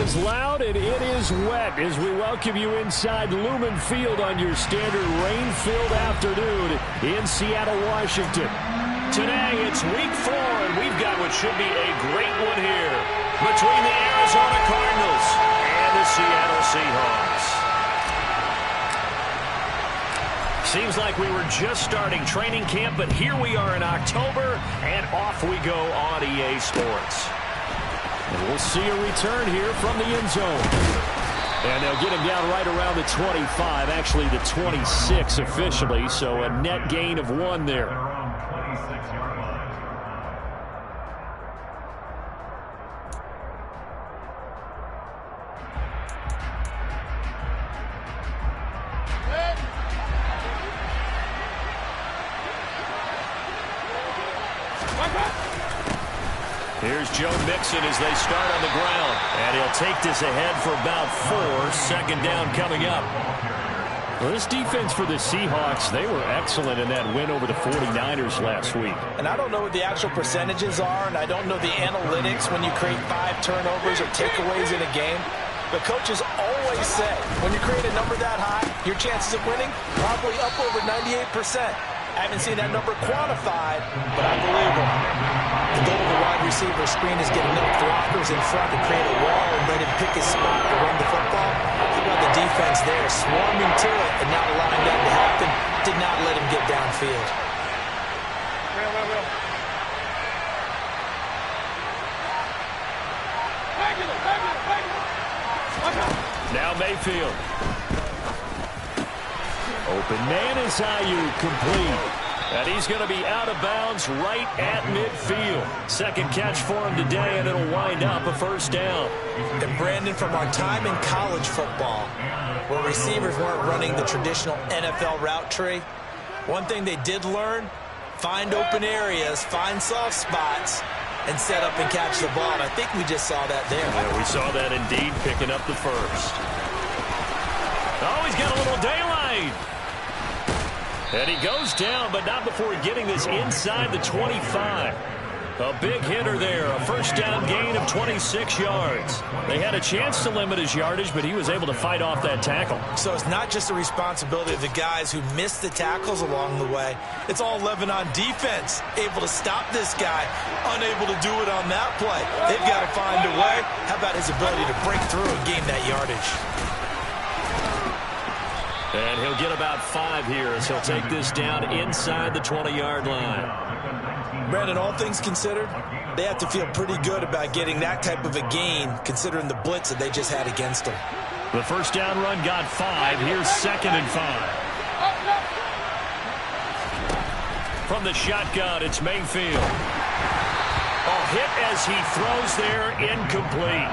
is loud and it is wet as we welcome you inside Lumen Field on your standard rain-filled afternoon in Seattle, Washington. Today it's week 4 and we've got what should be a great one here between the Arizona Cardinals and the Seattle Seahawks. Seems like we were just starting training camp, but here we are in October, and off we go on EA Sports. And we'll see a return here from the end zone. And they'll get him down right around the 25, actually the 26 officially, so a net gain of 1 there. Here's Joe Mixon as they start on the ground. And he'll take this ahead for about 4. Second down coming up. Well, this defense for the Seahawks, they were excellent in that win over the 49ers last week. And I don't know what the actual percentages are, and I don't know the analytics when you create 5 turnovers or takeaways in a game. But coaches always say, when you create a number that high, your chances of winning probably up over 98%. I haven't seen that number quantified, but I believe them. The goal of the wide receiver screen is get enough blockers in front to create a wall and let him pick his spot to run the football. Think about the defense there, swarming to it and not allowing that to happen. Did not let him get downfield. Now Mayfield. Open man is Ayuk, complete. And he's going to be out of bounds right at midfield. Second catch for him today, and it'll wind up a first down. And Brandon, from our time in college football, where receivers weren't running the traditional NFL route tree, one thing they did learn, find open areas, find soft spots, and set up and catch the ball. And I think we just saw that there. Yeah, we saw that indeed, picking up the first. Oh, he's got a little daylight. And he goes down, but not before getting this inside the 25. A big hitter there, a first down gain of 26 yards. They had a chance to limit his yardage, but he was able to fight off that tackle. So it's not just the responsibility of the guys who missed the tackles along the way. It's all 11 on defense, able to stop this guy, unable to do it on that play. They've got to find a way. How about his ability to break through and gain that yardage? And he'll get about 5 here as he'll take this down inside the 20-yard line. Brandon, all things considered, they have to feel pretty good about getting that type of a gain, considering the blitz that they just had against them. The first down run got 5. Here's 2nd and 5. From the shotgun, it's Mayfield. Hit as he throws there, incomplete.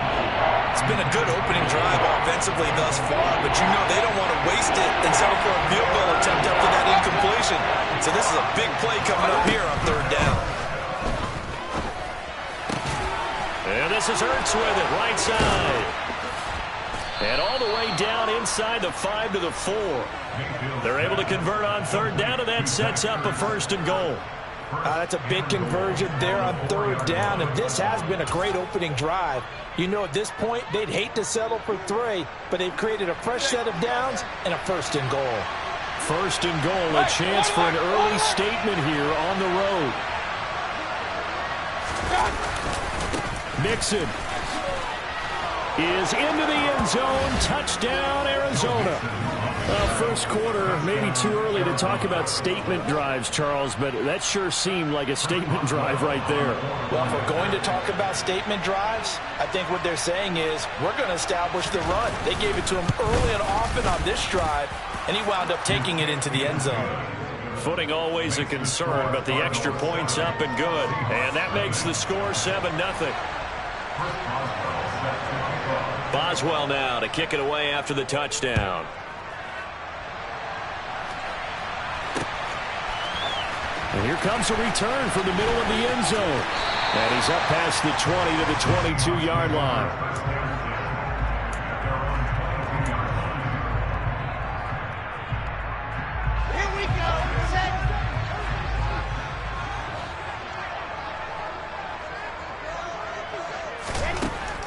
It's been a good opening drive offensively thus far, but you know they don't want to waste it and settle for a field goal attempt after that incompletion. So this is a big play coming up here on 3rd down. And this is Hurts with it, right side. And all the way down inside the 5 to the 4. They're able to convert on 3rd down, and that sets up a 1st and goal. That's a big conversion there on 3rd down, and this has been a great opening drive. You know, at this point, they'd hate to settle for 3, but they've created a fresh set of downs and a 1st and goal. 1st and goal, a chance for an early statement here on the road. Mixon is into the end zone. Touchdown, Arizona. First quarter, maybe too early to talk about statement drives, Charles, but that sure seemed like a statement drive right there. Well, if we're going to talk about statement drives, I think what they're saying is we're going to establish the run. They gave it to him early and often on this drive, and he wound up taking it into the end zone. Footing always a concern, but the extra point's up and good. And that makes the score 7-0. Boswell now to kick it away after the touchdown. And here comes a return from the middle of the end zone. And he's up past the 20 to the 22-yard line. Here we go. Set.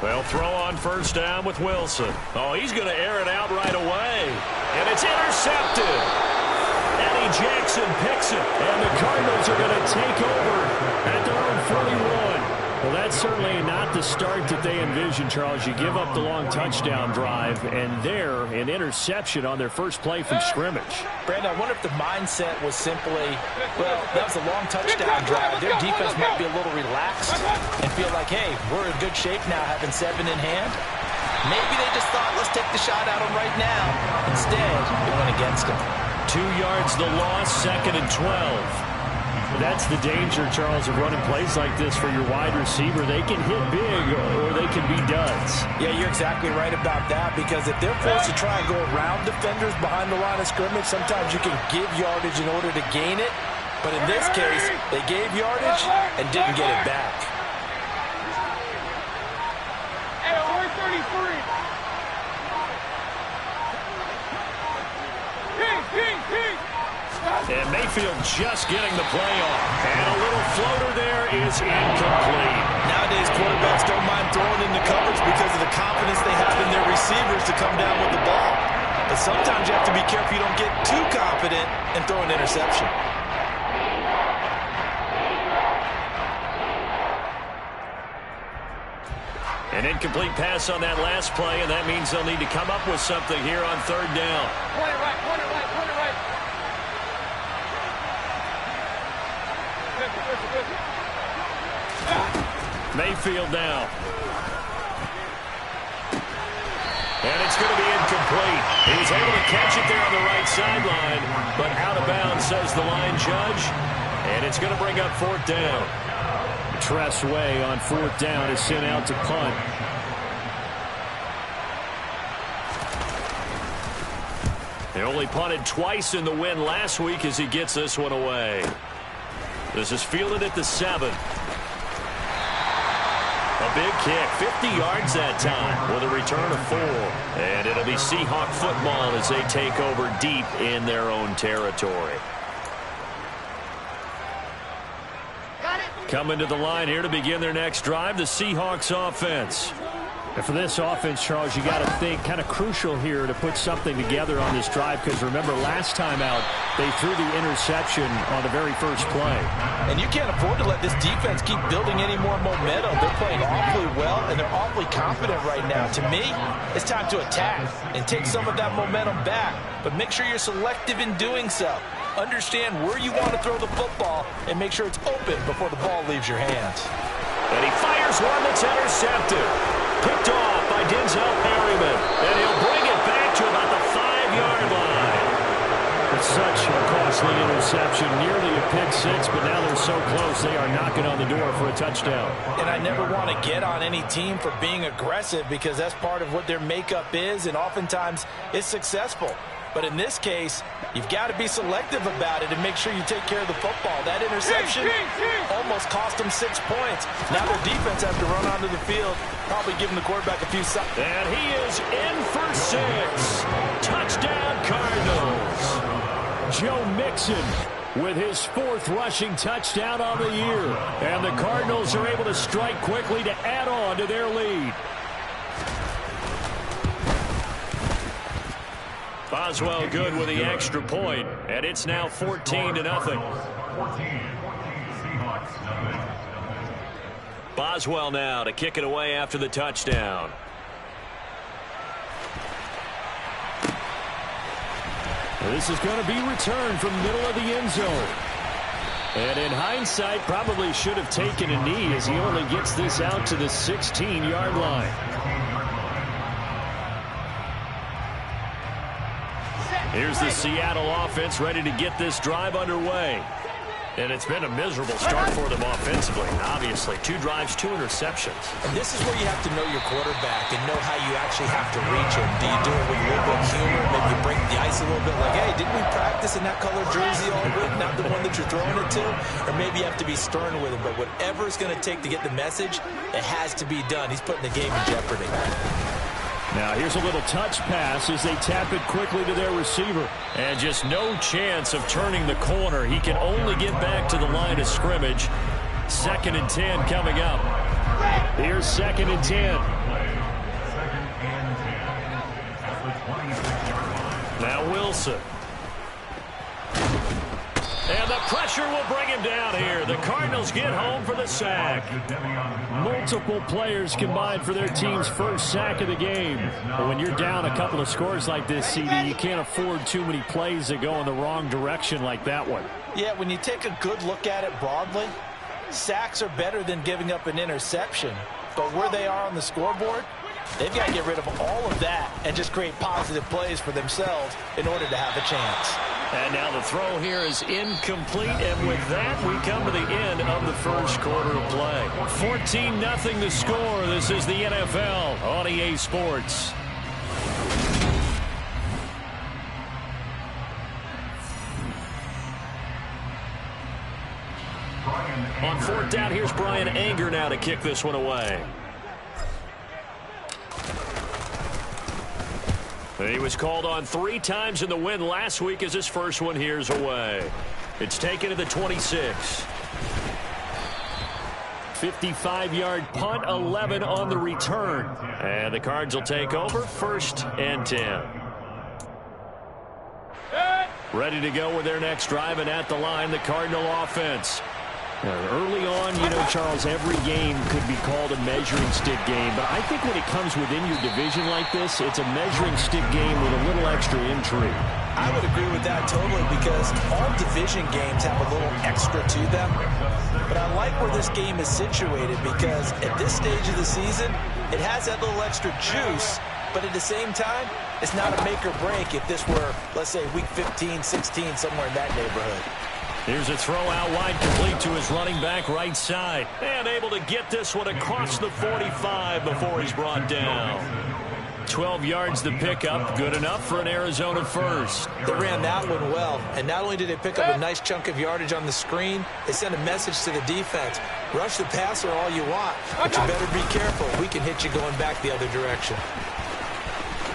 Ready? They'll throw on first down with Wilson. Oh, he's going to air it out right away. And it's intercepted. Eddie Jackson picks it. And the Cardinals are going to take over at their own 41. Well, that's certainly not the start that they envisioned, Charles. You give up the long touchdown drive, and there, an interception on their first play from scrimmage. Brandon, I wonder if the mindset was simply, well, that was a long touchdown drive. Their defense might be a little relaxed and feel like, hey, we're in good shape now, having 7 in hand. Maybe they just thought, let's take the shot at them right now. Instead, it went against them. 2 yards the loss, 2nd and 12. That's the danger, Charles, of running plays like this for your wide receiver. They can hit big or they can be duds. Yeah, you're exactly right about that, because if they're forced to try and go around defenders behind the line of scrimmage, sometimes you can give yardage in order to gain it. But in this case, they gave yardage and didn't get it back. Hey, we're 33. And Mayfield just getting the play off. And a little floater there is incomplete. Nowadays, quarterbacks don't mind throwing into coverage because of the confidence they have in their receivers to come down with the ball. But sometimes you have to be careful you don't get too confident and throw an interception. An incomplete pass on that last play, and that means they'll need to come up with something here on 3rd down. Point it right, point it right, point it right. Mayfield now. And it's going to be incomplete. He was able to catch it there on the right sideline, but out of bounds, says the line judge. And it's going to bring up 4th down. Tress Way on 4th down is sent out to punt. They only punted twice in the win last week as he gets this one away. This is fielded at the 7. A big kick, 50 yards that time with a return of 4. And it'll be Seahawk football as they take over deep in their own territory. Coming to the line here to begin their next drive, the Seahawks offense. And for this offense, Charles, you got to think kind of crucial here to put something together on this drive, because remember last time out they threw the interception on the very first play. And you can't afford to let this defense keep building any more momentum. They're playing awfully well, and they're awfully confident right now. To me, it's time to attack and take some of that momentum back, but make sure you're selective in doing so. Understand where you want to throw the football and make sure it's open before the ball leaves your hands. And he fires one that's intercepted. Picked off by Denzel Perryman. And he'll bring it back to about the 5-yard line. It's such a costly interception. Nearly a pick six, but now they're so close they are knocking on the door for a touchdown. And I never want to get on any team for being aggressive, because that's part of what their makeup is, and oftentimes it's successful. But in this case, you've got to be selective about it and make sure you take care of the football. That interception almost cost them 6 points. Now their defense has to run onto the field, probably giving the quarterback a few seconds. And he is in for 6. Touchdown, Cardinals. Joe Mixon with his 4th rushing touchdown on the year. And the Cardinals are able to strike quickly to add on to their lead. Boswell good with the extra point, and it's now 14-0. Boswell now to kick it away after the touchdown. This is going to be returned from the middle of the end zone. And in hindsight, probably should have taken a knee as he only gets this out to the 16-yard line. Here's the Seattle offense ready to get this drive underway. And it's been a miserable start for them offensively. Obviously, 2 drives, 2 interceptions. And this is where you have to know your quarterback and know how you actually have to reach him. Do you do it with a little bit of humor? Maybe you break the ice a little bit, like, hey, didn't we practice in that color jersey all week? Not the one that you're throwing it to? Or maybe you have to be stern with him. But whatever it's going to take to get the message, it has to be done. He's putting the game in jeopardy. Now here's a little touch pass as they tap it quickly to their receiver. And just no chance of turning the corner. He can only get back to the line of scrimmage. 2nd and 10 coming up. Here's 2nd and 10. Now Wilson. And the pressure will bring him down here. The Cardinals get home for the sack. Multiple players combined for their team's first sack of the game. But when you're down a couple of scores like this, CD, you can't afford too many plays that go in the wrong direction like that one. Yeah, when you take a good look at it broadly, sacks are better than giving up an interception. But where they are on the scoreboard, they've got to get rid of all of that and just create positive plays for themselves in order to have a chance. And now the throw here is incomplete, and with that, we come to the end of the first quarter of play. 14-0 the score. This is the NFL on EA Sports. On 4th down, here's Brian Anger now to kick this one away. He was called on 3 times in the win last week as his first one here's away. It's taken to the 26. 55-yard punt, 11 on the return. And the Cards will take over 1st and 10. Ready to go with their next drive, and at the line, the Cardinal offense. Early on, you know, Charles, every game could be called a measuring stick game. But I think when it comes within your division like this, it's a measuring stick game with a little extra intrigue. I would agree with that totally, because all division games have a little extra to them. But I like where this game is situated, because at this stage of the season, it has that little extra juice. But at the same time, it's not a make or break if this were, let's say, week 15, 16, somewhere in that neighborhood. Here's a throw out wide, complete to his running back right side. And able to get this one across the 45 before he's brought down. 12 yards the pickup, good enough for an Arizona first. They ran that one well, and not only did they pick up a nice chunk of yardage on the screen, they sent a message to the defense. Rush the passer all you want, but you better be careful. We can hit you going back the other direction.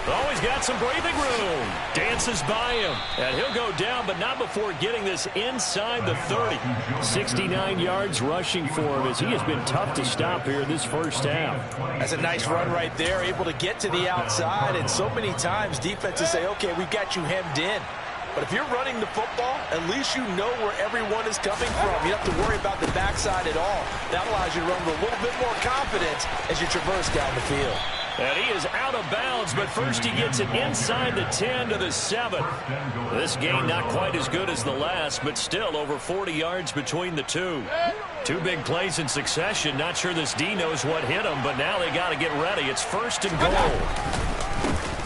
Oh, he's got some breathing room. Dances by him. And he'll go down, but not before getting this inside the 30. 69 yards rushing for him, as he has been tough to stop here in this first half. That's a nice run right there, able to get to the outside. And so many times defenses say, okay, we've got you hemmed in. But if you're running the football, at least you know where everyone is coming from. You don't have to worry about the backside at all. That allows you to run with a little bit more confidence as you traverse down the field. And he is out of bounds, but first he gets it inside the 10 to the 7. This game not quite as good as the last, but still over 40 yards between the two. 2 big plays in succession. Not sure this D knows what hit him, but now they got to get ready. It's 1st and goal.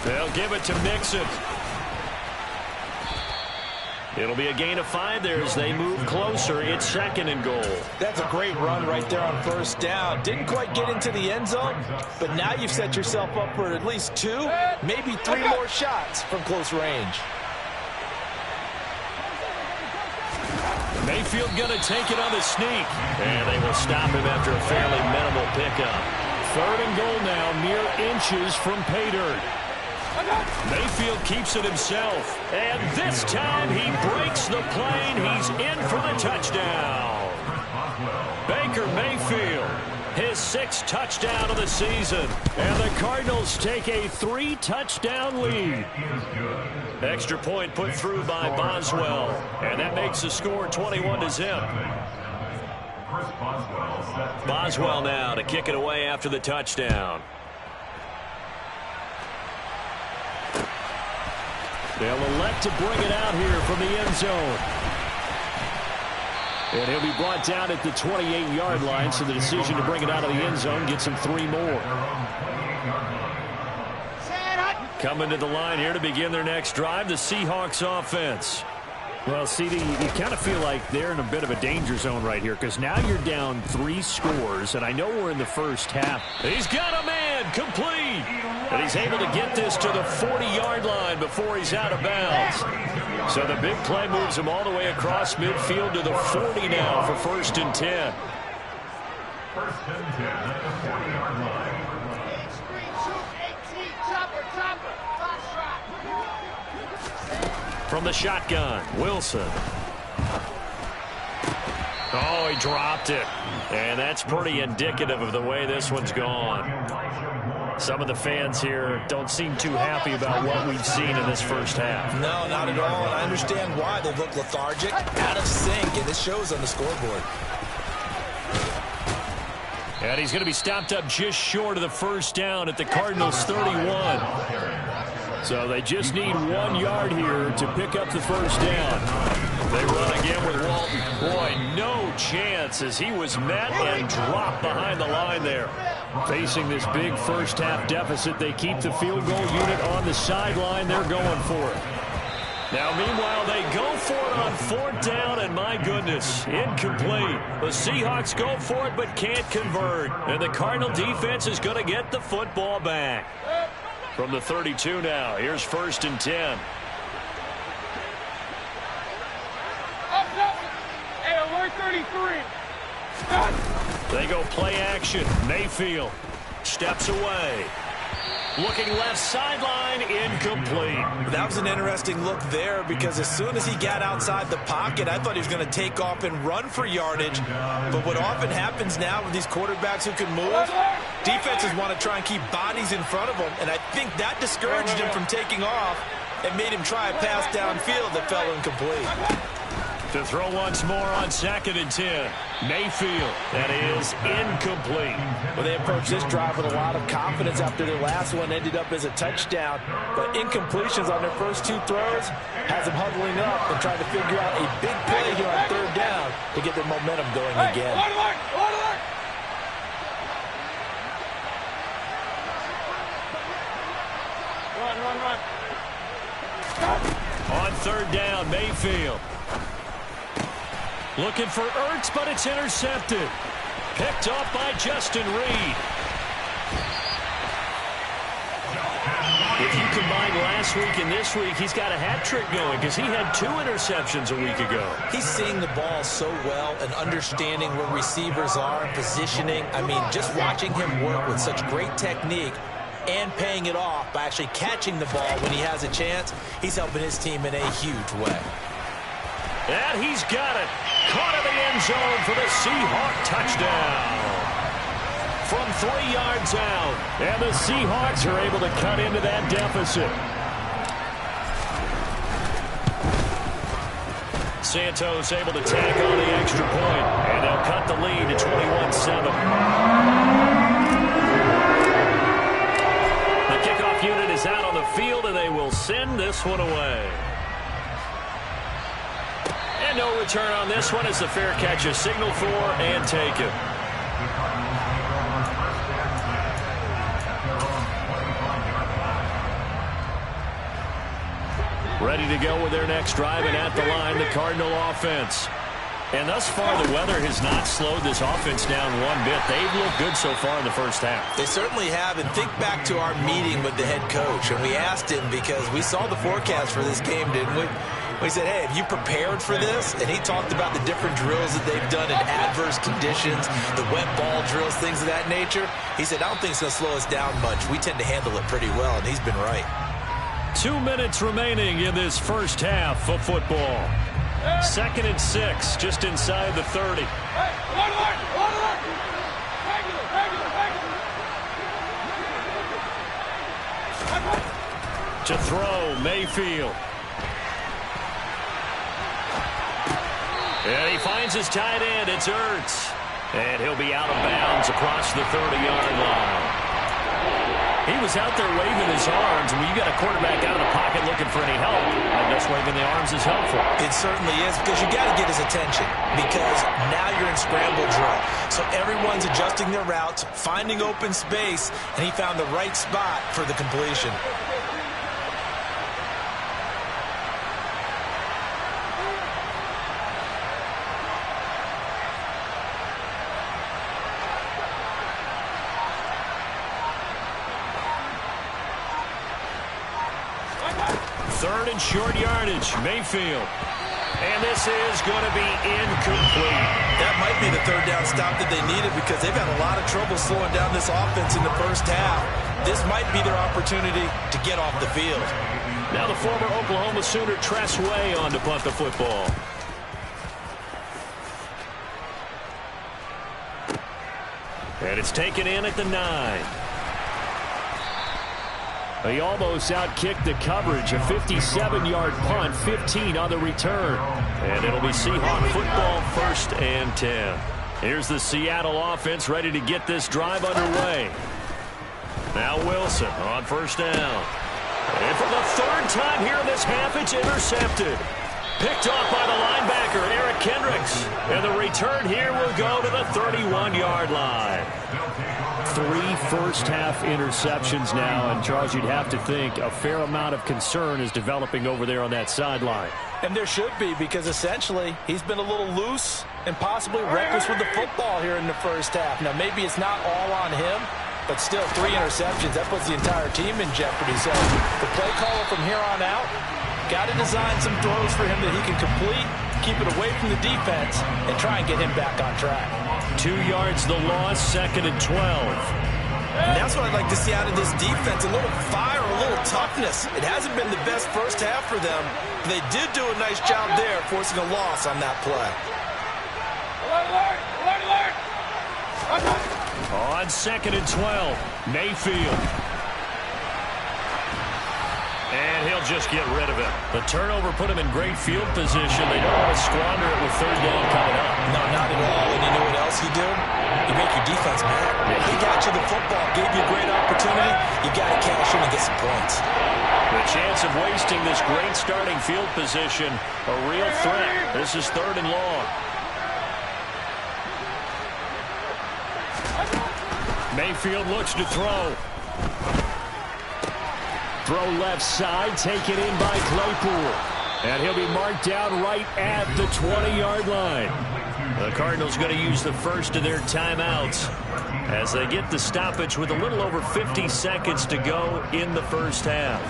They'll give it to Mixon. It'll be a gain of 5 there as they move closer. It's 2nd and goal. That's a great run right there on 1st down. Didn't quite get into the end zone, but now you've set yourself up for at least 2, maybe 3 more shots from close range. Mayfield going to take it on the sneak. And they will stop him after a fairly minimal pickup. 3rd and goal now, mere inches from pay dirt. Mayfield keeps it himself, and this time he breaks the plane. He's in for the touchdown. Baker Mayfield, his 6th touchdown of the season, and the Cardinals take a 3-touchdown lead. Extra point put through by Boswell, and that makes the score 21-0. Boswell now to kick it away after the touchdown. They'll elect to bring it out here from the end zone. And he'll be brought down at the 28-yard line, so the decision to bring it out of the end zone gets him 3 more. Coming to the line here to begin their next drive, the Seahawks offense. Well, CD, you kind of feel like they're in a bit of a danger zone right here, because now you're down 3 scores, and I know we're in the first half. He's got a man, complete. And he's able to get this to the 40-yard line before he's out of bounds. So the big play moves him all the way across midfield to the 40 now for 1st and 10. 1st and 10 at the 40-yard line. From the shotgun, Wilson. Oh, he dropped it. And that's pretty indicative of the way this one's gone. Some of the fans here don't seem too happy about what we've seen in this first half. No, not at all, and I understand why. They look lethargic, out of sync, and it shows on the scoreboard. And he's going to be stopped up just short of the first down at the Cardinals' 31. So they just need 1 yard here to pick up the first down. They run again with Walton. Boy, no chance as he was met and dropped behind the line there. Facing this big first-half deficit, they keep the field goal unit on the sideline. They're going for it. Now, meanwhile, they go for it on 4th down, and my goodness, incomplete. The Seahawks go for it but can't convert. And the Cardinal defense is going to get the football back. From the 32 now, here's 1st and 10. They go play action. Mayfield steps away. Looking left sideline, incomplete. That was an interesting look there because as soon as he got outside the pocket, I thought he was going to take off and run for yardage. But what often happens now with these quarterbacks who can move, defenses want to try and keep bodies in front of them, and I think that discouraged him from taking off and made him try a pass downfield that fell incomplete. To throw once more on 2nd and 10. Mayfield. That is incomplete. Well, they approached this drive with a lot of confidence after their last one ended up as a touchdown. But incompletions on their first 2 throws has them huddling up and trying to figure out a big play here on 3rd down to get their momentum going again. Run. On 3rd down, Mayfield. Looking for Ertz, but it's intercepted. Picked off by Justin Reed. If you combine last week and this week, he's got a hat trick going because he had 2 interceptions a week ago. He's seeing the ball so well and understanding where receivers are, positioning. I mean, just watching him work with such great technique and paying it off by actually catching the ball when he has a chance, he's helping his team in a huge way. And he's got it. Caught in the end zone for the Seahawk touchdown. From 3 yards out. And the Seahawks are able to cut into that deficit. Santos able to tag on the extra point. And they'll cut the lead to 21-7. The kickoff unit is out on the field, and they will send this one away. And no return on this one as the fair catch is signaled for and taken. Ready to go with their next drive, and at the line, the Cardinal offense. And thus far, the weather has not slowed this offense down one bit. They've looked good so far in the first half. They certainly have, and think back to our meeting with the head coach, and we asked him because we saw the forecast for this game, didn't we? We said, hey, have you prepared for this? And he talked about the different drills that they've done in adverse conditions, the wet ball drills, things of that nature. He said, I don't think it's going to slow us down much. We tend to handle it pretty well, and he's been right. 2 minutes remaining in this first half of football. 2nd and 6, just inside the 30. To throw, Mayfield. And he finds his tight end. It's Ertz. And he'll be out of bounds across the 30-yard line. He was out there waving his arms. When you got a quarterback out of the pocket looking for any help, I guess waving the arms is helpful. It certainly is, because you got to get his attention, because now you're in scramble drill. So everyone's adjusting their routes, finding open space, and he found the right spot for the completion. Third and short yardage, Mayfield. And this is going to be incomplete. That might be the 3rd down stop that they needed because they've had a lot of trouble slowing down this offense in the first half. This might be their opportunity to get off the field. Now the former Oklahoma Sooner Tress Way on to punt the football. And it's taken in at the 9. He almost outkicked the coverage. A 57-yard punt, 15 on the return. And it'll be Seahawk football, 1st and 10. Here's the Seattle offense ready to get this drive underway. Now Wilson on 1st down. And for the 3rd time here in this half, it's intercepted. Picked off by the linebacker, Eric Kendricks. And the return here will go to the 31-yard line. 3 first-half interceptions now, and Charles, you'd have to think a fair amount of concern is developing over there on that sideline. And there should be, because essentially he's been a little loose and possibly reckless with the football here in the first half. Now, maybe it's not all on him, but still 3 interceptions. That puts the entire team in jeopardy. So the play caller from here on out got to design some throws for him that he can complete, keep it away from the defense, and try and get him back on track. 2 yards the loss, 2nd and 12. And that's what I'd like to see out of this defense, a little fire, a little toughness. It hasn't been the best first half for them, but they did do a nice job there, forcing a loss on that play. On 2nd and 12, Mayfield. And he'll just get rid of it. The turnover put him in great field position. They don't want to squander it with 3rd down coming up. No, not at all. And you know what else you do? You make your defense mad. Yeah. He got you the football, gave you a great opportunity. You got to cash in and get some points. The chance of wasting this great starting field position, a real threat. This is 3rd and long. Mayfield looks to throw. Throw left side, taken in by Claypool. And he'll be marked down right at the 20-yard line. The Cardinals going to use the first of their timeouts as they get the stoppage with a little over 50 seconds to go in the first half.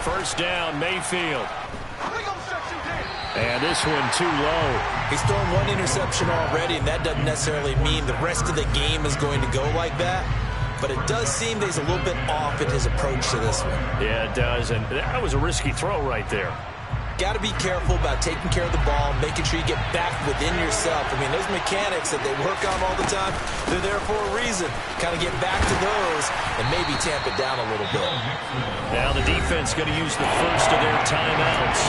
First down, Mayfield. And this one too low. He's thrown 1 interception already, and that doesn't necessarily mean the rest of the game is going to go like that. But it does seem that he's a little bit off in his approach to this one. Yeah, it does, and that was a risky throw right there. Got to be careful about taking care of the ball, making sure you get back within yourself. I mean, those mechanics that they work on all the time, they're there for a reason. Kind of get back to those and maybe tamp it down a little bit. Now the defense going to use the first of their timeouts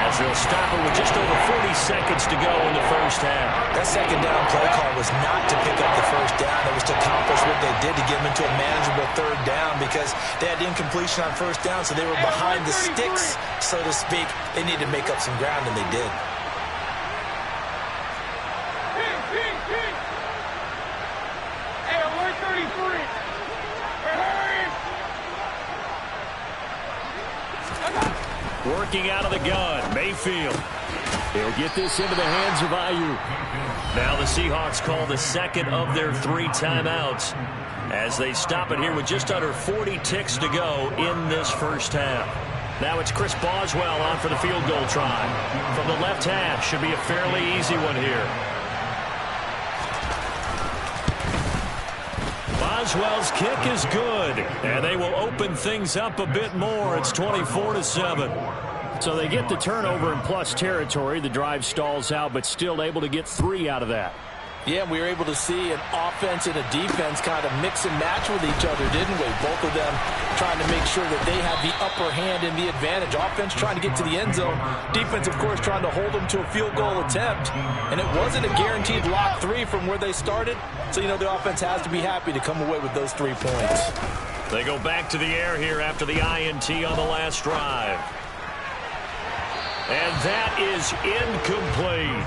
as they'll stop it with just over 40 seconds to go in the first half. That 2nd down play call was not to pick up the first down. It was to accomplish what they did to get them into a manageable 3rd down because they had incompletion on first down, so they were behind the sticks, so to speak. They needed to make up some ground, and they did. Hey, alert 33. Working out of the gun, Mayfield. He'll get this into the hands of Ayuk. Now the Seahawks call the 2nd of their 3 timeouts as they stop it here with just under 40 ticks to go in this first half. Now it's Chris Boswell on for the field goal try. From the left hash, should be a fairly easy one here. Boswell's kick is good, and they will open things up a bit more. It's 24-7. So they get the turnover in plus territory. The drive stalls out, but still able to get 3 out of that. Yeah, we were able to see an offense and a defense kind of mix and match with each other, didn't we? Both of them trying to make sure that they have the upper hand and the advantage. Offense trying to get to the end zone. Defense, of course, trying to hold them to a field goal attempt. And it wasn't a guaranteed lock 3 from where they started. So, you know, the offense has to be happy to come away with those 3 points. They go back to the air here after the INT on the last drive. And that is incomplete.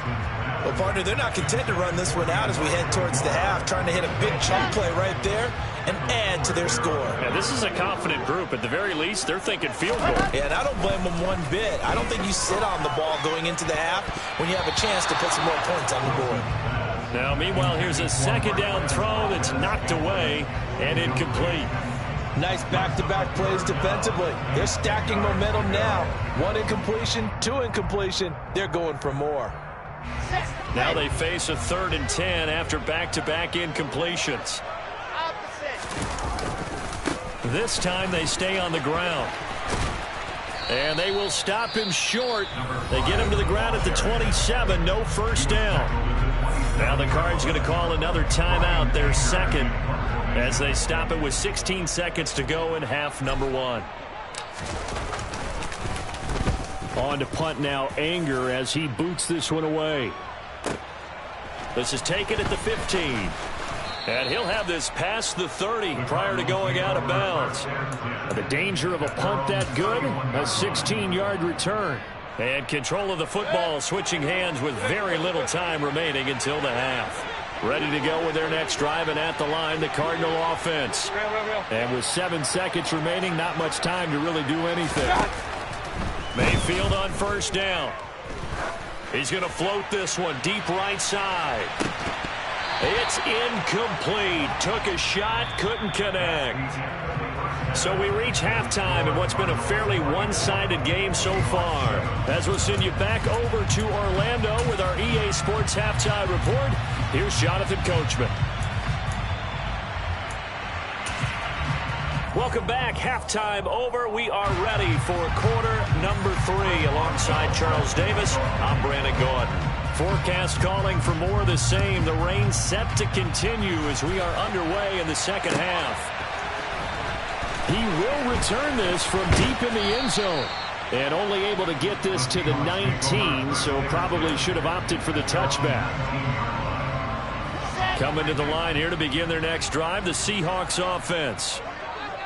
Well, partner, they're not content to run this one out as we head towards the half, trying to hit a big chunk play right there and add to their score. Yeah, this is a confident group. At the very least, they're thinking field goal. Yeah, and I don't blame them one bit. I don't think you sit on the ball going into the half when you have a chance to put some more points on the board. Now, meanwhile, here's a 2nd down throw that's knocked away and incomplete. Nice back-to-back plays defensively. They're stacking momentum now. 1 incompletion, 2 incompletion. They're going for more. Now they face a 3rd and 10 after back-to-back incompletions. This time they stay on the ground. And they will stop him short. They get him to the ground at the 27. No first down. Now the Cards going to call another timeout, their second, as they stop it with 16 seconds to go in half number one. On to punt now, Anger, as he boots this one away. This is taken at the 15. And he'll have this past the 30 prior to going out of bounds. The danger of a punt that good, a 16-yard return. And control of the football switching hands with very little time remaining until the half. Ready to go with their next drive, and at the line, the Cardinal offense. And with 7 seconds remaining, not much time to really do anything. Mayfield on first down. He's going to float this one deep right side. It's incomplete. Took a shot, couldn't connect. So we reach halftime in what's been a fairly one-sided game so far. As we'll send you back over to Orlando with our EA Sports Halftime Report, here's Jonathan Coachman. Welcome back. Halftime over. We are ready for quarter number 3. Alongside Charles Davis, I'm Brandon Gordon. Forecast calling for more of the same. The rain set to continue as we are underway in the second half. He will return this from deep in the end zone. And only able to get this to the 19, so probably should have opted for the touchback. Coming to the line here to begin their next drive, the Seahawks offense.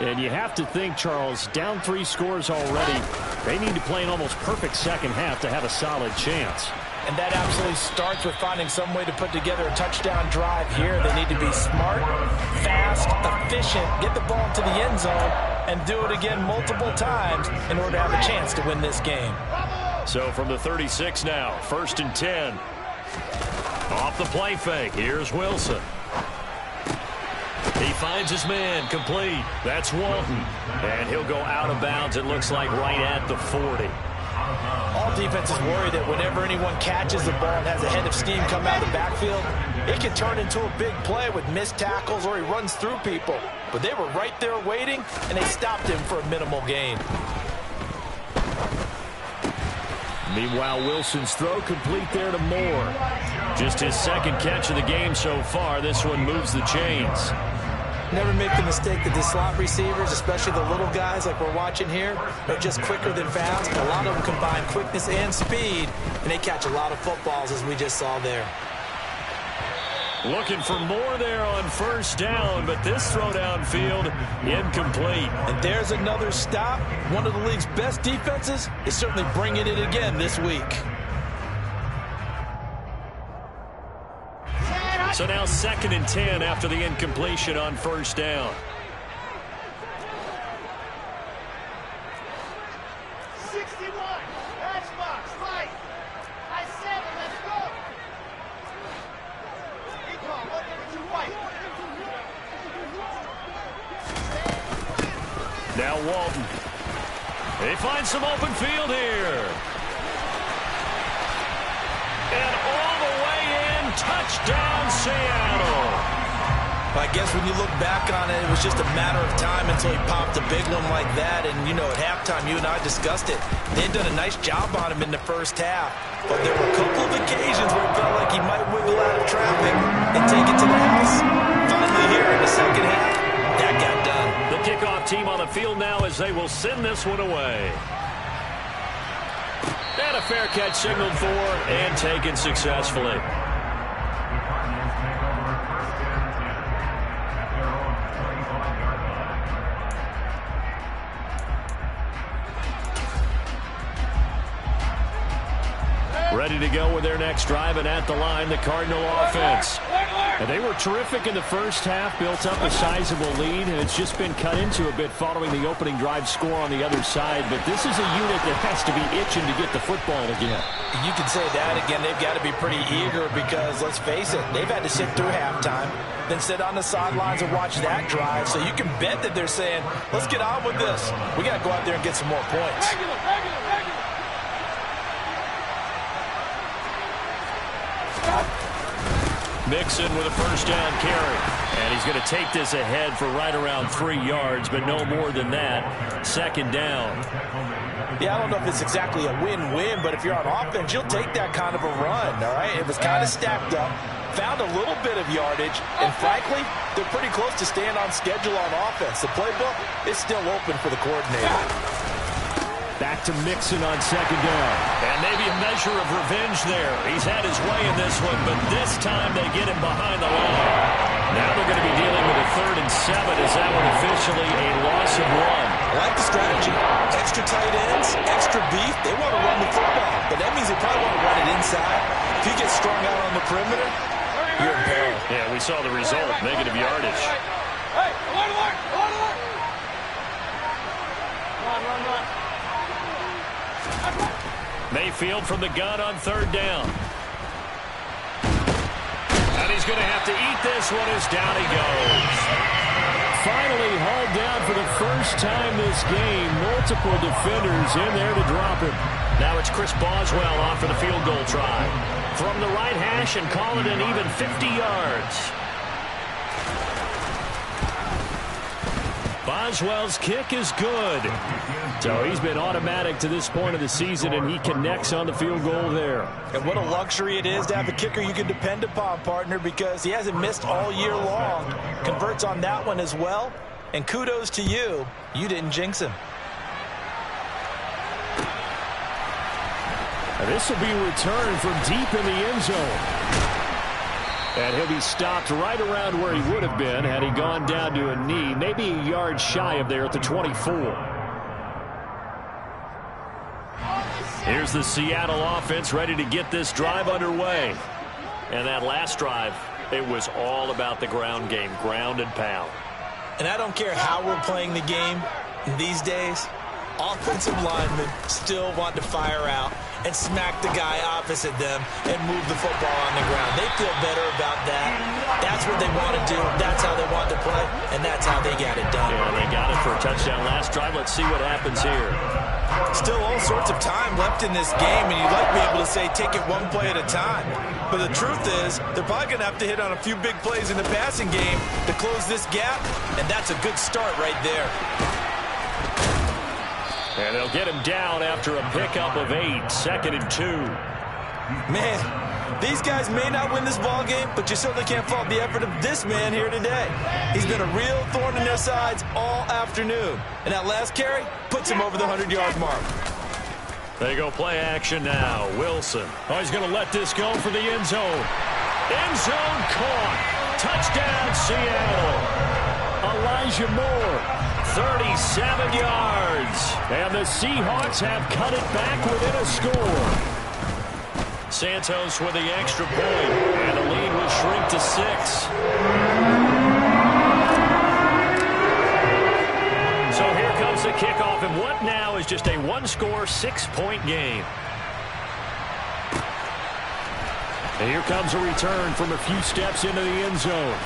And you have to think, Charles, down 3 scores already. They need to play an almost perfect second half to have a solid chance. And that absolutely starts with finding some way to put together a touchdown drive here. They need to be smart, fast, efficient, get the ball to the end zone, and do it again multiple times in order to have a chance to win this game. So from the 36 now, 1st and 10. Off the play fake, here's Wilson. He finds his man, complete. That's Walton. And he'll go out of bounds, it looks like, right at the 40. All defenses worry that whenever anyone catches the ball and has a head of steam come out of the backfield, it can turn into a big play with missed tackles or he runs through people. But they were right there waiting, and they stopped him for a minimal gain. Meanwhile, Wilson's throw complete there to Moore. Just his second catch of the game so far. This one moves the chains. Never make the mistake that the slot receivers, especially the little guys like we're watching here, are just quicker than fast. A lot of them combine quickness and speed, and they catch a lot of footballs, as we just saw there. Looking for more there on first down, but this throw downfield incomplete. And there's another stop. One of the league's best defenses is certainly bringing it again this week. So now 2nd and 10 after the incompletion on first down. 61. Matchbox, right. I said it, let's go. Econ, 132 white. Now Walton. He finds some open field here. And all the way in, touchdown Seattle. I guess when you look back on it, it was just a matter of time until he popped a big one like that. And, you know, at halftime, you and I discussed it. They had done a nice job on him in the first half. But there were a couple of occasions where it felt like he might wiggle out of traffic and take it to the house. Finally here in the second half, that got done. The kickoff team on the field now as they will send this one away. And a fair catch signaled for and taken successfully. Ready to go with their next drive, and at the line, the Cardinal offense. And they were terrific in the first half, built up a sizable lead, and it's just been cut into a bit following the opening drive score on the other side. But this is a unit that has to be itching to get the football again. You can say that again. They've got to be pretty eager because, let's face it, they've had to sit through halftime, then sit on the sidelines and watch that drive. So you can bet that they're saying, let's get on with this. We got to go out there and get some more points. Mixon with a first down carry. And he's going to take this ahead for right around 3 yards, but no more than that. 2nd down. Yeah, I don't know if it's exactly a win-win, but if you're on offense, you'll take that kind of a run, all right? It was kind of stacked up, found a little bit of yardage, and frankly, they're pretty close to staying on schedule on offense. The playbook is still open for the coordinator. Back to Mixon on second down. And maybe a measure of revenge there. He's had his way in this one, but this time they get him behind the line. Now they're going to be dealing with a 3rd and 7. Is that one officially a loss of 1? I like the strategy. Extra tight ends, extra beef. They want to run the football, but that means they probably want to run it inside. If you get strung out on the perimeter, you're in peril. Yeah, we saw the result, negative yardage. Hey, run. Run. Mayfield from the gun on 3rd down. And he's going to have to eat this one as down he goes. Finally hauled down for the first time this game. Multiple defenders in there to drop him. Now it's Chris Boswell on for the field goal try. From the right hash and call it an even 50 yards. Boswell's kick is good. So he's been automatic to this point of the season, and he connects on the field goal there. And what a luxury it is to have a kicker you can depend upon, partner, because he hasn't missed all year long. Converts on that one as well. And kudos to you. You didn't jinx him. And this will be returned from deep in the end zone. And he'll be stopped right around where he would have been had he gone down to a knee, maybe a yard shy of there at the 24. Here's the Seattle offense ready to get this drive underway. And that last drive, it was all about the ground game, ground and pound. And I don't care how we're playing the game these days, offensive linemen still want to fire out and smack the guy opposite them and move the football on the ground. They feel better about that. That's what they want to do. That's how they want to play, and that's how they got it done. Yeah, they got it for a touchdown last drive. Let's see what happens here. Still all sorts of time left in this game, and you'd like to be able to say take it one play at a time. But the truth is, they're probably going to have to hit on a few big plays in the passing game to close this gap, and that's a good start right there. And they'll get him down after a pickup of 8, 2nd and 2. Man, these guys may not win this ball game, but you certainly can't fault the effort of this man here today. He's been a real thorn in their sides all afternoon. And that last carry puts him over the 100-yard mark. They go play action now. Wilson. Oh, he's going to let this go for the end zone. End zone caught. Touchdown, Seattle. Elijah Moore. 37 yards. And the Seahawks have cut it back within a score. Santos with the extra point. And the lead will shrink to 6. So here comes the kickoff. And what now is just a one-score, 6-point game. And here comes a return from a few steps into the end zone.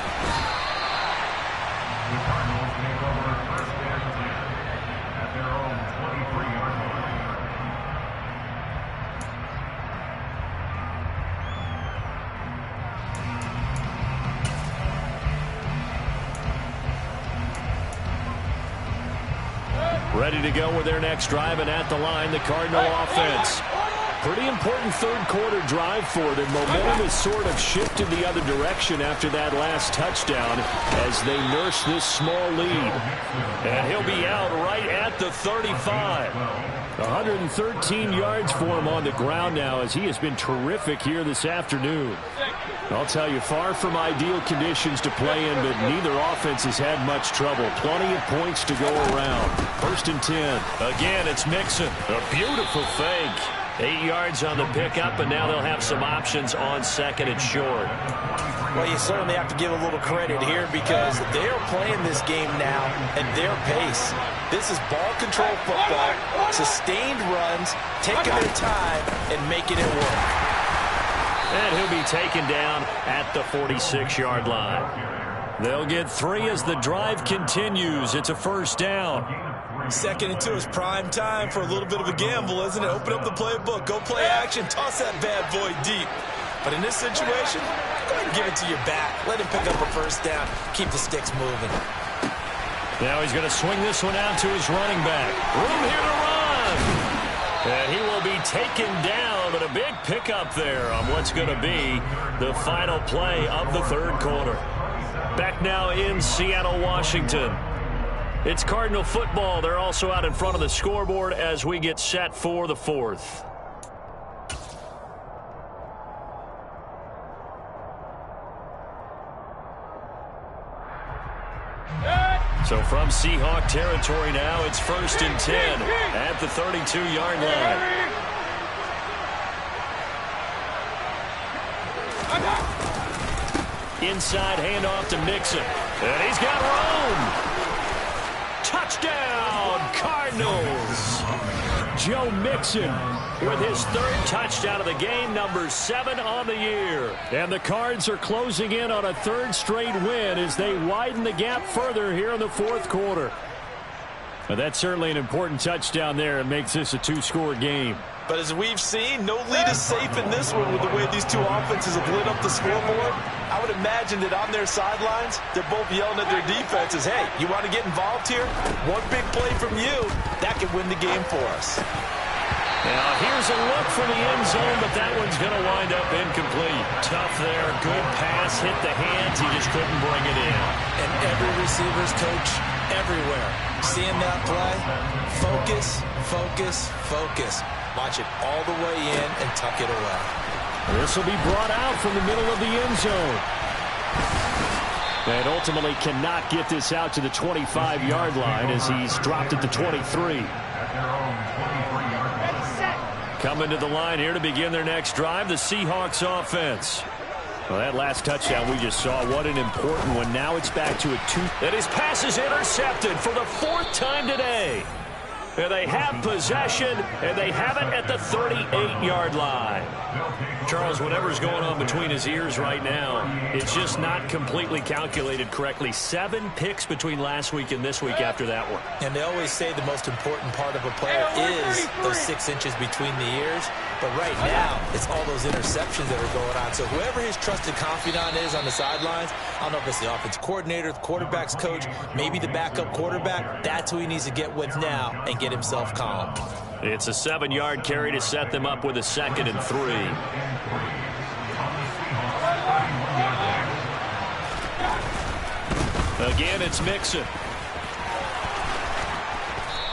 Ready to go with their next drive, and at the line, the Cardinal offense. Pretty important third-quarter drive for them. Momentum has sort of shifted the other direction after that last touchdown as they nurse this small lead. And he'll be out right at the 35. 113 yards for him on the ground now as he has been terrific here this afternoon. I'll tell you, far from ideal conditions to play in, but neither offense has had much trouble. Plenty of points to go around. 1st and 10. Again, it's Mixon. A beautiful fake. 8 yards on the pickup, and now they'll have some options on 2nd and short. Well, you certainly have to give a little credit here because they are playing this game now at their pace. This is ball control football, sustained runs, taking their time and making it work. And he'll be taken down at the 46-yard line. They'll get 3 as the drive continues. It's a 1st down. 2nd and 2 is prime time for a little bit of a gamble, isn't it? Open up the playbook, go play action, toss that bad boy deep. But in this situation, go ahead and give it to your back. Let him pick up a 1st down. Keep the sticks moving. Now he's going to swing this one out to his running back. Room here to run. taken down, but a big pickup there on what's going to be the final play of the third quarter. Back now in Seattle, Washington. It's Cardinal football. They're also out in front of the scoreboard as we get set for the fourth. So from Seahawk territory now, it's 1st and 10 at the 32-yard line. Inside handoff to Mixon. And he's got room. Touchdown, Cardinals. Joe Mixon with his 3rd touchdown of the game, number 7 on the year. And the Cards are closing in on a 3rd straight win as they widen the gap further here in the 4th quarter. Well, that's certainly an important touchdown there. It makes this a 2-score game. But as we've seen, no lead is safe in this one with the way these two offenses have lit up the scoreboard. I would imagine that on their sidelines, they're both yelling at their defenses, hey, you want to get involved here? One big play from you, that could win the game for us. Now here's a look for the end zone, but that one's going to wind up incomplete. Tough there, good pass, hit the hands, he just couldn't bring it in. And every receiver's coach everywhere. Seeing that play, focus, focus, focus. Watch it all the way in and tuck it away. This will be brought out from the middle of the end zone. And ultimately cannot get this out to the 25-yard line as he's dropped at the 23. Coming to the line here to begin their next drive, the Seahawks offense. Well, that last touchdown we just saw, what an important one. Now it's back to a 2. And his pass is intercepted for the 4th time today. And they have possession, and they have it at the 38-yard line. Charles, whatever's going on between his ears right now, it's just not completely calculated correctly. 7 picks between last week and this week after that one. And they always say the most important part of a player is those 6 inches between the ears. But right now, it's all those interceptions that are going on. So whoever his trusted confidant is on the sidelines, I don't know if it's the offense coordinator, the quarterback's coach, maybe the backup quarterback, that's who he needs to get with now and get himself calm. It's a 7-yard carry to set them up with a 2nd and 3. Again, it's Mixon.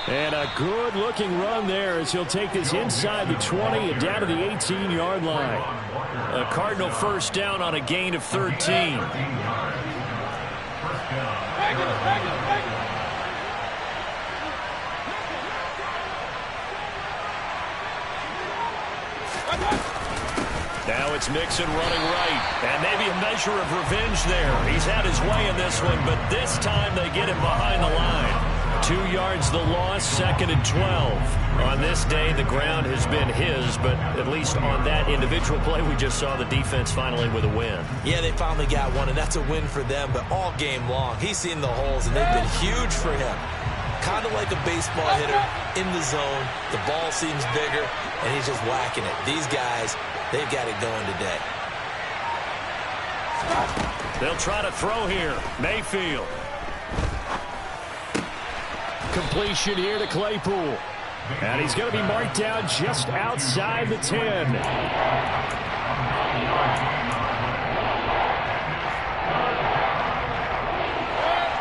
And a good-looking run there as he'll take this inside the 20 and down to the 18-yard line. A Cardinal 1st down on a gain of 13. Now it's Mixon running right. And maybe a measure of revenge there. He's had his way in this one, but this time they get him behind the line. 2 yards the loss, 2nd and 12. On this day, the ground has been his, but at least on that individual play, we just saw the defense finally with a win. Yeah, they finally got one, and that's a win for them, but all game long, he's seen the holes, and they've been huge for him. Kind of like a baseball hitter in the zone. The ball seems bigger, and he's just whacking it. These guys, they've got it going today. They'll try to throw here. Mayfield. Completion here to Claypool. And he's going to be marked down just outside the 10.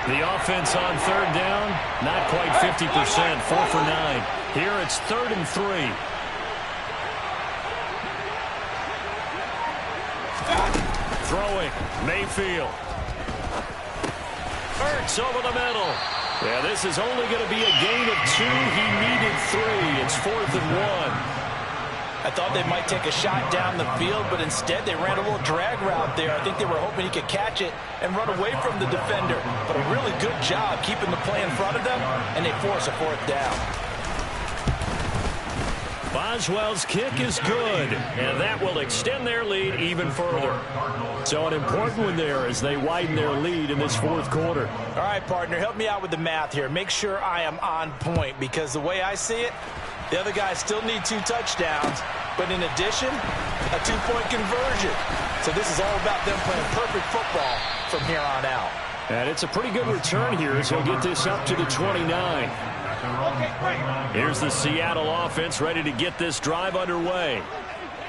The offense on 3rd down, not quite 50%, 4 for 9. Here it's 3rd and 3. Throwing, Mayfield. Hurts over the middle. Yeah, this is only going to be a gain of 2. He needed 3. It's 4th and 1. I thought they might take a shot down the field, but instead they ran a little drag route there. I think they were hoping he could catch it and run away from the defender. But a really good job keeping the play in front of them, and they force a 4th down. Boswell's kick is good, and that will extend their lead even further. So an important one there as they widen their lead in this 4th quarter. All right, partner, help me out with the math here. Make sure I am on point, because the way I see it, the other guys still need 2 touchdowns, but in addition, a 2-point conversion. So this is all about them playing perfect football from here on out. And it's a pretty good return here as he'll get this up to the 29. Here's the Seattle offense ready to get this drive underway.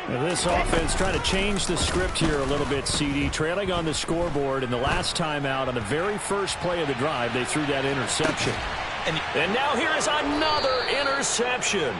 Now this offense trying to change the script here a little bit, CD. Trailing on the scoreboard, and the last time out on the very first play of the drive, they threw that interception. And now here is another interception.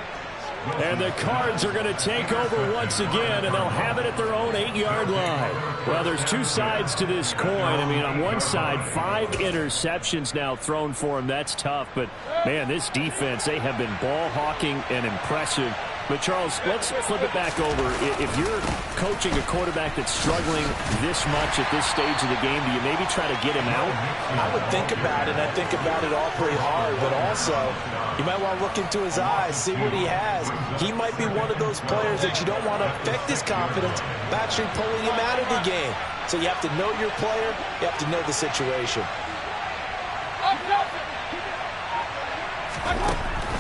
And the Cards are going to take over once again, and they'll have it at their own 8-yard line. Well, there's two sides to this coin. I mean, on one side, 5 interceptions now thrown for them. That's tough. But, man, this defense, they have been ball hawking and impressive. But, Charles, let's flip it back over. If you're coaching a quarterback that's struggling this much at this stage of the game, do you maybe try to get him out? I would think about it. I think about it all pretty hard. But also, you might want to look into his eyes, see what he has. He might be one of those players that you don't want to affect his confidence by actually pulling him out of the game. So you have to know your player. You have to know the situation.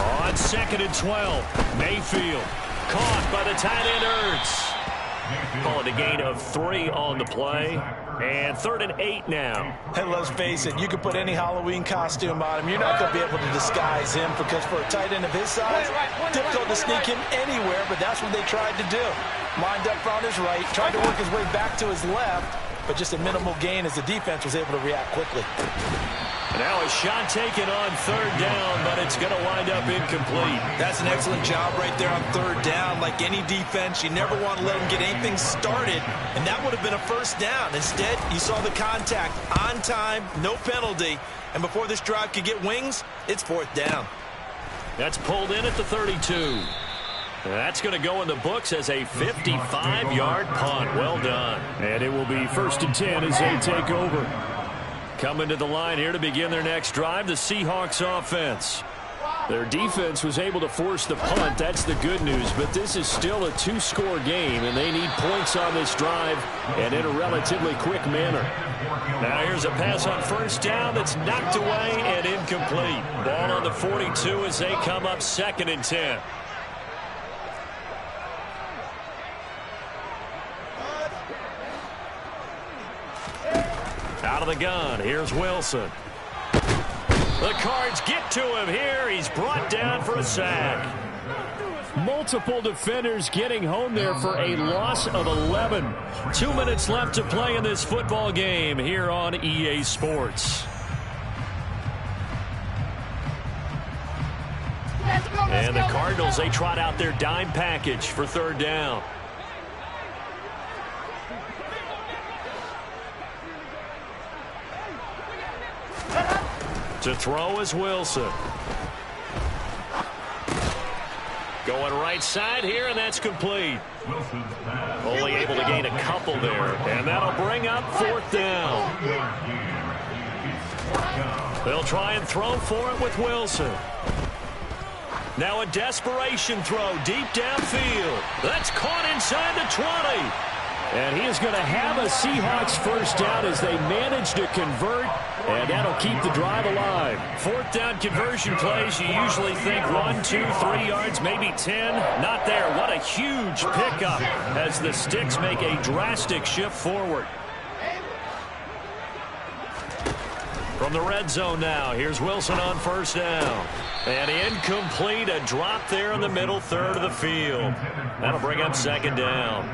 On 2nd and 12, Mayfield caught by the tight end Ertz. Call it a gain of 3 on the play. And 3rd and 8 now. And let's face it, you can put any Halloween costume on him. You're not going to be able to disguise him because for a tight end of his size, difficult to sneak him anywhere, but that's what they tried to do. Lined up on his right, tried to work his way back to his left, but just a minimal gain as the defense was able to react quickly. Now a shot taken on 3rd down, but it's going to wind up incomplete. That's an excellent job right there on 3rd down. Like any defense, you never want to let them get anything started, and that would have been a 1st down. Instead, you saw the contact on time, no penalty, and before this drive could get wings, it's 4th down. That's pulled in at the 32. That's going to go in the books as a 55-yard punt. Well done. And it will be 1st and 10 as they take over. Coming to the line here to begin their next drive, the Seahawks offense. Their defense was able to force the punt. That's the good news. But this is still a 2-score game, and they need points on this drive and in a relatively quick manner. Now here's a pass on 1st down that's knocked away and incomplete. Ball on the 42 as they come up 2nd and 10. Out of the gun, here's Wilson. The Cards get to him here. He's brought down for a sack. Multiple defenders getting home there for a loss of 11. 2 minutes left to play in this football game here on EA Sports. And the Cardinals, they trot out their dime package for 3rd down. To throw is Wilson. Going right side here, and that's complete. Only able to gain a couple there, and that'll bring up 4th down. They'll try and throw for it with Wilson. Now a desperation throw deep downfield. That's caught inside the 20. And he is going to have a Seahawks 1st down as they manage to convert, and that'll keep the drive alive. 4th down conversion plays, you usually think 1, 2, 3 yards, maybe 10. Not there. What a huge pickup as the Sticks make a drastic shift forward. From the red zone now, here's Wilson on 1st down. And incomplete, a drop there in the middle 3rd of the field. That'll bring up 2nd down.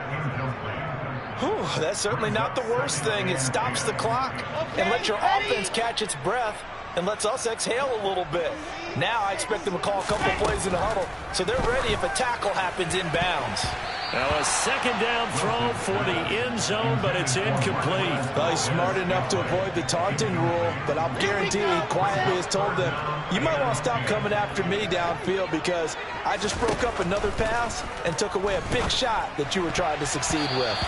Whew, that's certainly not the worst thing. It stops the clock and lets your offense catch its breath and lets us exhale a little bit. Now I expect them to call a couple plays in the huddle so they're ready if a tackle happens inbounds. Now a 2nd down throw for the end zone, but it's incomplete. Well, he's smart enough to avoid the taunting rule, but I'll guarantee he quietly has told them, you might want to stop coming after me downfield because I just broke up another pass and took away a big shot that you were trying to succeed with.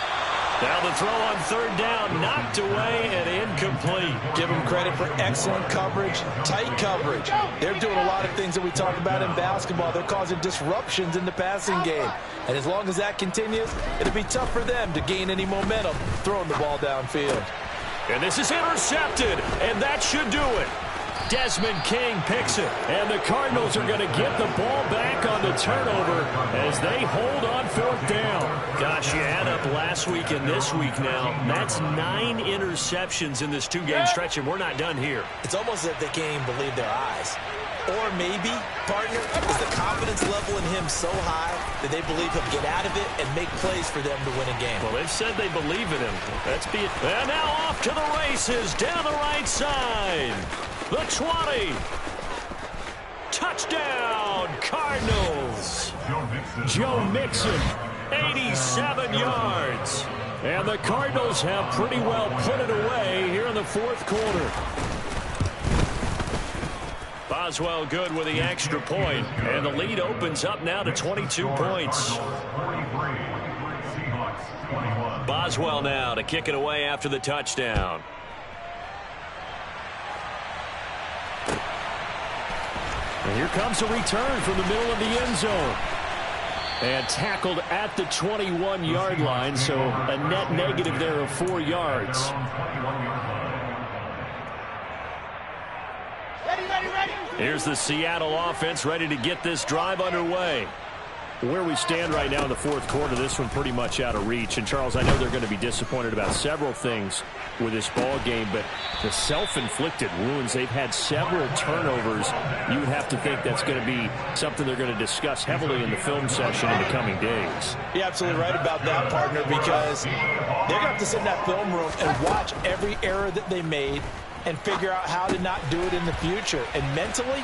Now the throw on 3rd down, knocked away and incomplete. Give them credit for excellent coverage, tight coverage. They're doing a lot of things that we talk about in basketball. They're causing disruptions in the passing game. And as long as that continues, it'll be tough for them to gain any momentum throwing the ball downfield. And this is intercepted, and that should do it. Desmond King picks it. And the Cardinals are going to get the ball back on the turnover as they hold on 4th down. Gosh, you add up last week and this week now. That's 9 interceptions in this 2-game stretch, and we're not done here. It's almost as if they can't even believe their eyes. Or maybe, partner, is the confidence level in him so high that they believe he'll get out of it and make plays for them to win a game. Well, they've said they believe in him. Let's be it. And now off to the races down the right side. The 20. Touchdown, Cardinals. Joe Mixon, 87 yards. And the Cardinals have pretty well put it away here in the 4th quarter. Boswell good with the extra point, and the lead opens up now to 22 points. Boswell now to kick it away after the touchdown. And here comes a return from the middle of the end zone. And tackled at the 21-yard line, so a net negative there of 4 yards. Here's the Seattle offense ready to get this drive underway. Where we stand right now in the 4th quarter, this one pretty much out of reach. And, Charles, I know they're going to be disappointed about several things with this ball game, but the self-inflicted wounds, they've had several turnovers. You would have to think that's going to be something they're going to discuss heavily in the film session in the coming days. You're absolutely right about that, partner, because they're going to have to sit in that film room and watch every error that they made and figure out how to not do it in the future. And mentally,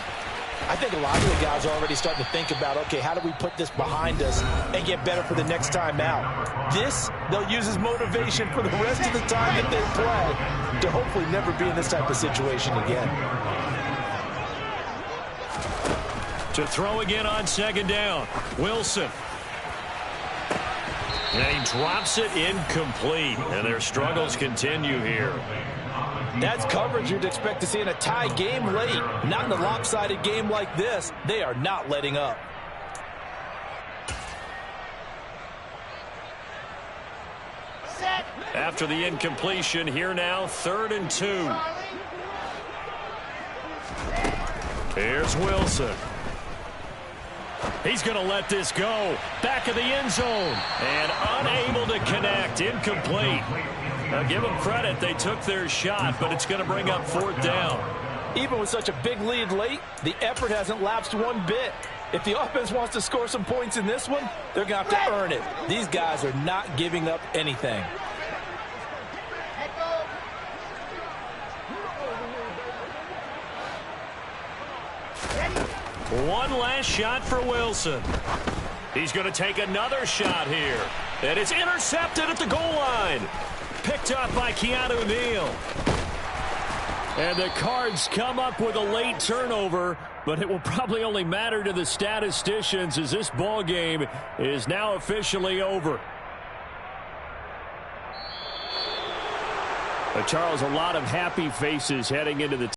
I think a lot of the guys are already starting to think about, okay, how do we put this behind us and get better for the next time out? This, they'll use as motivation for the rest of the time that they play to hopefully never be in this type of situation again. To throw again on 2nd down, Wilson. And he drops it incomplete, and their struggles continue here. That's coverage you'd expect to see in a tie game late. Not in a lopsided game like this. They are not letting up. Set. After the incompletion, here now, 3rd and 2. Here's Wilson. He's going to let this go. Back of the end zone. And unable to connect. Incomplete. Now, give them credit. They took their shot, but it's going to bring up 4th down. Even with such a big lead late, the effort hasn't lapsed one bit. If the offense wants to score some points in this one, they're going to have to earn it. These guys are not giving up anything. One last shot for Wilson. He's going to take another shot here. And it's intercepted at the goal line. Picked up by Keanu Neal. And the Cards come up with a late turnover, but it will probably only matter to the statisticians as this ball game is now officially over. Charles, a lot of happy faces heading into the